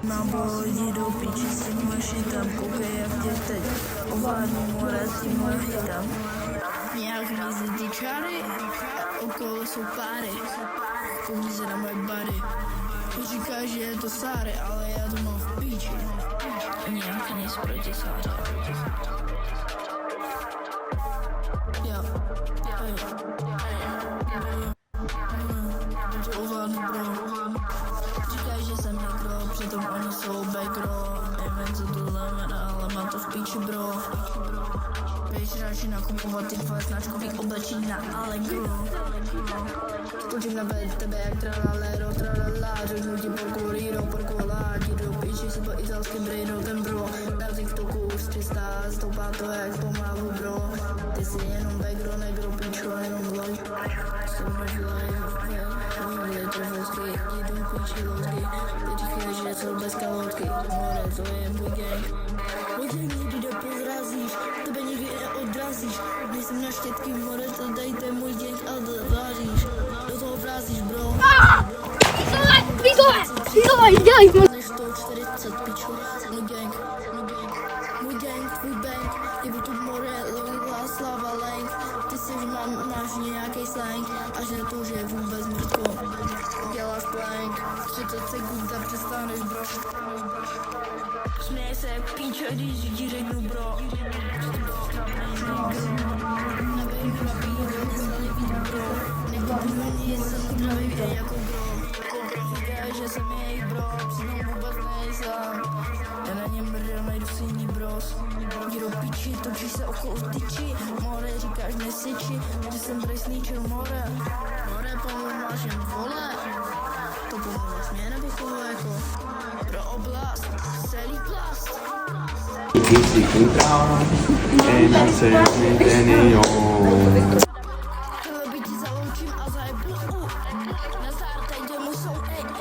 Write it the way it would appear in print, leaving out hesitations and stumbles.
Mám lidi do piči s tím šitám, koukej jak tě teď ovládnu more s tím hitám. Nějak mizí ty čary, okolo jsou páry, koukni se na moje bary. Říká, že je to Sáry, ale já to mám v píči. Nějak nic proti Sáře. Jo. To ovládnu, bro. Říkají, že jsem negro, přitom oni jsou backro. Nevím, co to znamená, ale mám to v píči, bro. Běž radši nakupovat ty tvoje značkový oblečení na Allegro. Skočím na tebe jak tralalero, tralala. Řeknu ti porkulíro, porkulá. Ti do píči se po italským brejnou ten bro. Na TikToku už 300, stoupá to jak pomalu, bro. Ty jsi jenom backro, negro, píčo, jenom vlog. Jsem nežilej, litr vosky, jdu píči loutky. Ty říkají, že jsou bez kalotky. More, to je můj gang. Můj gang nikdy nepozrazíš, tebe nikdy neodrazíš. Nejsem na štětky, more, to dejte můj gang a dováříš. Do toho vrázíš, bro. Vyzovej, dělej! Než 140, pičo, můj gang, tvůj bank. Jebu tu more, Lila, Slava, Lank. Ty si máš nějaký slang, až ne to, že je vůbec mrtko. Děláš plank, 30 sekund a přestaneš, bro. Směj se, píčo, když ti řeknu, bro. Na bejku na píčo, stali víc, bro. Nebudu ani, jsem zdravý jako bro. Říkají, že jsem jejich bro, přitom vůbec nejsem. Já na něm mrdel, najdu si jiný bros. Jdi do píči, točíš se okolo tyči. More, říkáš nesyči, že jsem bresníčil, more. More, pomoct máš jen vole. To pomoct mě nebo koho jako. Pro oblast, celý plast. Si contra e non se ne io. By ti zaloučím a zajebu. Na zártej, kde mu jsou, ej.